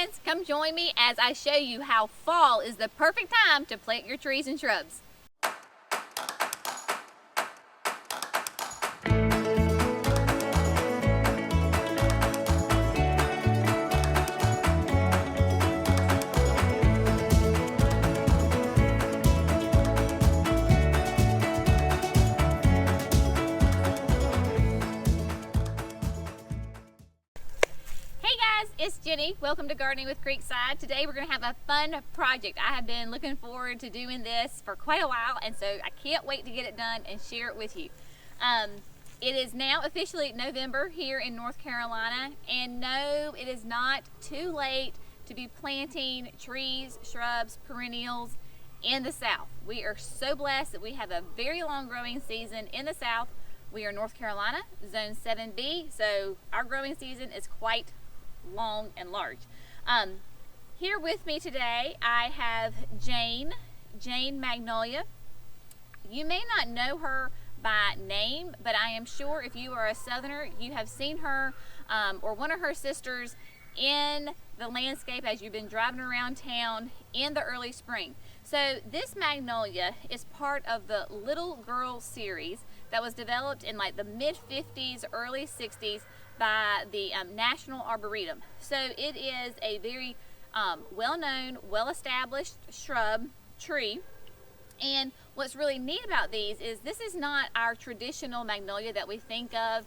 friends, come join me as I show you how fall is the perfect time to plant your trees and shrubs. It's Jenny. Welcome to Gardening with Creekside. Today we're going to have a fun project. I have been looking forward to doing this for quite a while, and so I can't wait to get it done and share it with you. It is now officially November here in North Carolina, and no, it is not too late to be planting trees, shrubs, perennials in the South. We are so blessed that we have a very long growing season in the South. We are North Carolina, Zone 7B, so our growing season is quite long and large. Here with me today I have Jane Magnolia. You may not know her by name, but I am sure if you are a Southerner, you have seen her or one of her sisters in the landscape as you've been driving around town in the early spring. So this magnolia is part of the Little Girl series that was developed in like the mid-50s, early 60s by the National Arboretum. So it is a very well-known, well-established shrub tree. And what's really neat about these is this is not our traditional magnolia that we think of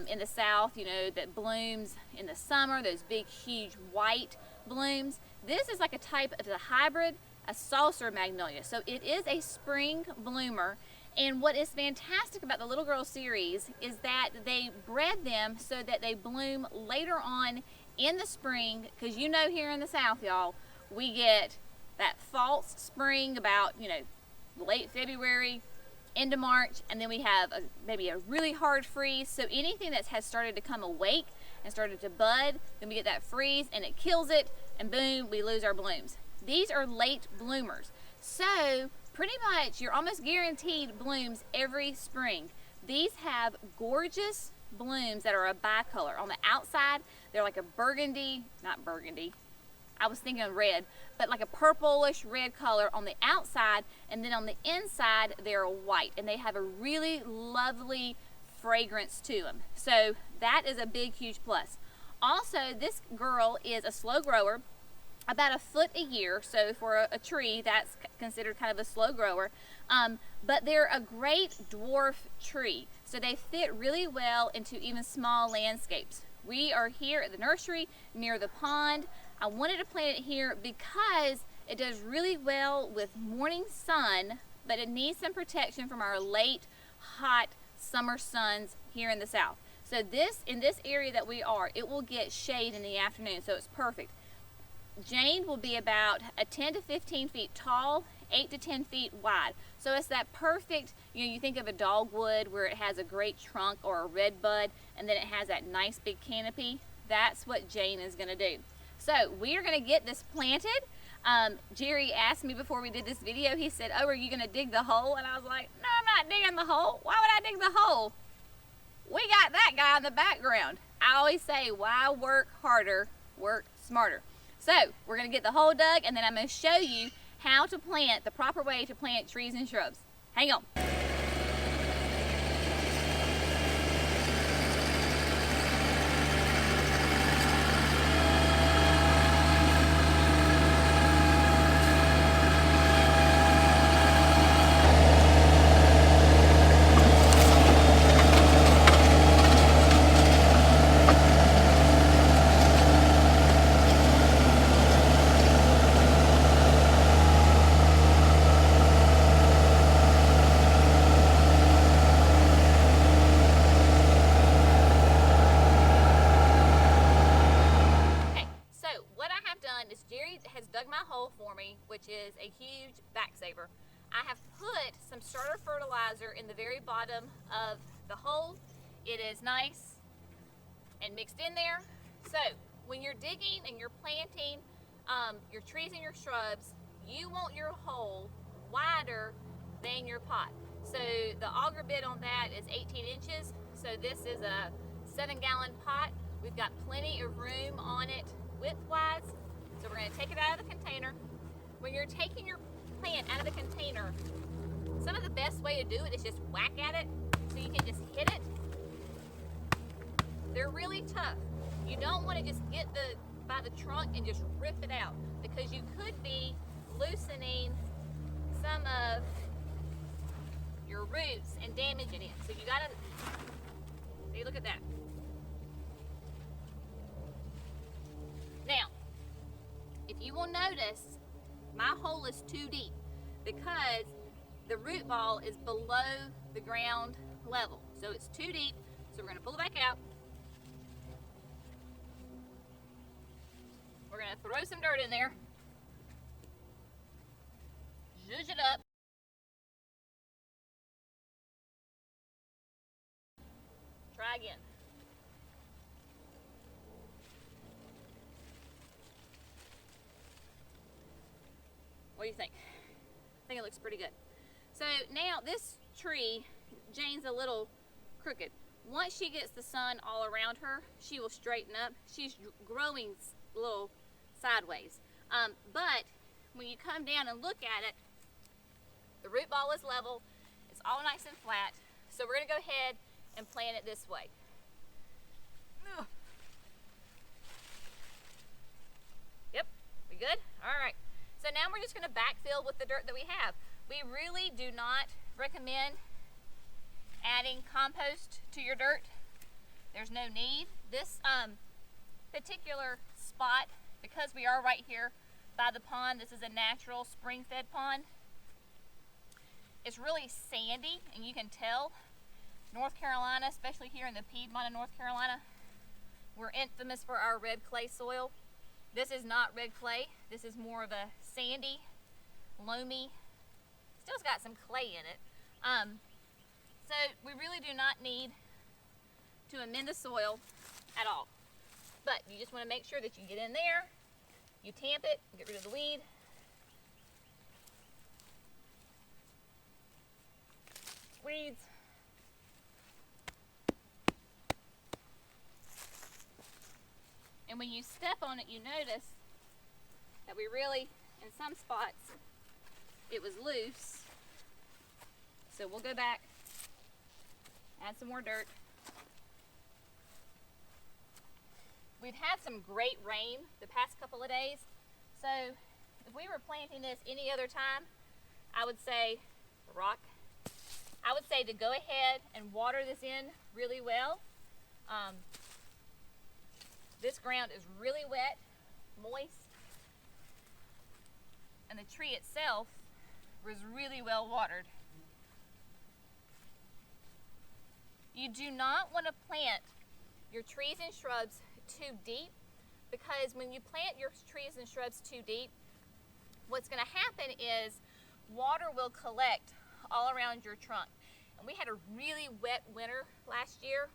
in the South, you know, that blooms in the summer, those big, huge white blooms. This is like a type of a hybrid, a saucer magnolia. So it is a spring bloomer. And what is fantastic about the Little Girl series is that they bred them so that they bloom later on in the spring, because you know here in the South, y'all, we get that false spring about, you know, late February into March, and then we have maybe a really hard freeze. So anything that has started to come awake and started to bud, then we get that freeze and it kills it, and boom, we lose our blooms. These are late bloomers. So pretty much you're almost guaranteed blooms every spring. These have gorgeous blooms that are a bicolor. On the outside, they're like a burgundy, not burgundy, I was thinking red, but like a purplish red color on the outside, and then on the inside they're white, and they have a really lovely fragrance to them. So that is a big, huge plus. Also, this girl is a slow grower, about a foot a year. So for a tree, that's considered kind of a slow grower. But they're a great dwarf tree. So they fit really well into even small landscapes. We are here at the nursery near the pond. I wanted to plant it here because it does really well with morning sun, but it needs some protection from our late, hot summer suns here in the South. So in this area that we are, it will get shade in the afternoon, so it's perfect. Jane will be about 10 to 15 feet tall, 8 to 10 feet wide. So it's that perfect, you know, you think of a dogwood where it has a great trunk or a red bud, and then it has that nice big canopy. That's what Jane is going to do. So we are going to get this planted. Jerry asked me before we did this video, he said, "Oh, are you going to dig the hole?" And I was like, "No, I'm not digging the hole. Why would I dig the hole? We got that guy in the background." I always say, why work harder, work smarter. So we're going to get the hole dug, and then I'm going to show you how to plant, the proper way to plant trees and shrubs. Hang on. Dug my hole for me, which is a huge back saver. I have put some starter fertilizer in the very bottom of the hole. It is nice and mixed in there. So when you're digging and you're planting your trees and your shrubs, you want your hole wider than your pot. So the auger bit on that is 18 inches. So this is a 7-gallon pot. We've got plenty of room on it width-wise. So we're going to take it out of the container. When you're taking your plant out of the container, some of the best way to do it is just whack at it, so you can just hit it. They're really tough. You don't want to just get by the trunk and just rip it out, because you could be loosening some of your roots and damaging it. So you gotta, see, look at that. Now, if you will notice, my hole is too deep because the root ball is below the ground level. So it's too deep, so we're gonna pull it back out. We're gonna throw some dirt in there, zhuzh it up. Try again. What do you think? I think it looks pretty good. So now this tree, Jane's a little crooked. Once she gets the sun all around her, she will straighten up. She's growing a little sideways. But when you come down and look at it, the root ball is level. It's all nice and flat. So we're gonna go ahead and plant it this way. Ugh. Yep, we good? All right. So now we're just gonna backfill with the dirt that we have. We really do not recommend adding compost to your dirt. There's no need. This particular spot, because we are right here by the pond, this is a natural spring-fed pond. It's really sandy, and you can tell. North Carolina, especially here in the Piedmont of North Carolina, we're infamous for our red clay soil. This is not red clay. This is more of a sandy, loamy, still's got some clay in it. So we really do not need to amend the soil at all. But you just want to make sure that you get in there, you tamp it, get rid of the weed. Weeds. And when you step on it, you notice that we really, in some spots, it was loose. So we'll go back, add some more dirt. We've had some great rain the past couple of days. So if we were planting this any other time, I would say to go ahead and water this in really well. This ground is really wet, moist, and the tree itself was really well watered. You do not want to plant your trees and shrubs too deep, because when you plant your trees and shrubs too deep, what's going to happen is water will collect all around your trunk. And we had a really wet winter last year,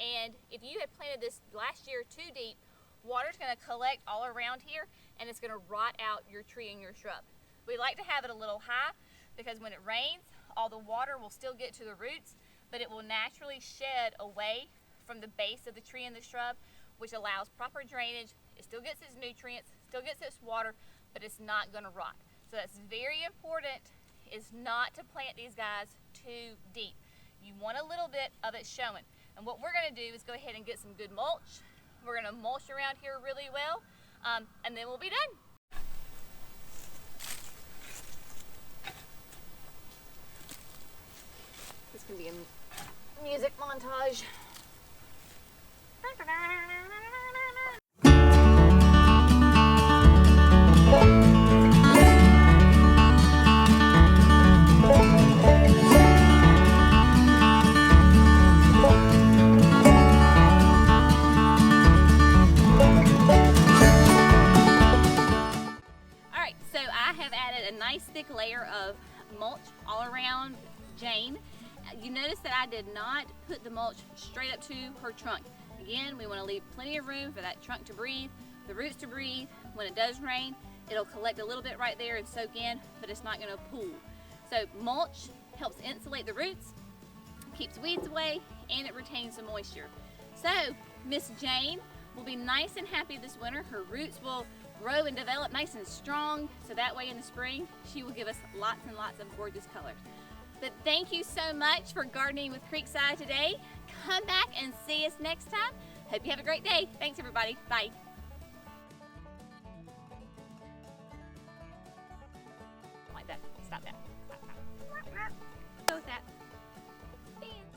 and if you had planted this last year too deep, water's going to collect all around here, and it's going to rot out your tree and your shrub. We like to have it a little high, because when it rains, all the water will still get to the roots, but it will naturally shed away from the base of the tree and the shrub, which allows proper drainage. It still gets its nutrients, still gets its water, but it's not going to rot. So that's very important, is not to plant these guys too deep. You want a little bit of it showing. And what we're going to do is go ahead and get some good mulch. We're going to mulch around here really well, and then we'll be done. This can be a music montage. Nice thick layer of mulch all around Jane. You notice that I did not put the mulch straight up to her trunk. Again, we want to leave plenty of room for that trunk to breathe, the roots to breathe. When it does rain, it'll collect a little bit right there and soak in, but it's not going to pool. So mulch helps insulate the roots, keeps weeds away, and it retains the moisture. So Miss Jane will be nice and happy this winter. Her roots will grow and develop nice and strong, so that way in the spring she will give us lots and lots of gorgeous colors. But thank you so much for gardening with Creekside today. Come back and see us next time. Hope you have a great day. Thanks everybody. Bye. Like that. Stop that. Stop. Go with that.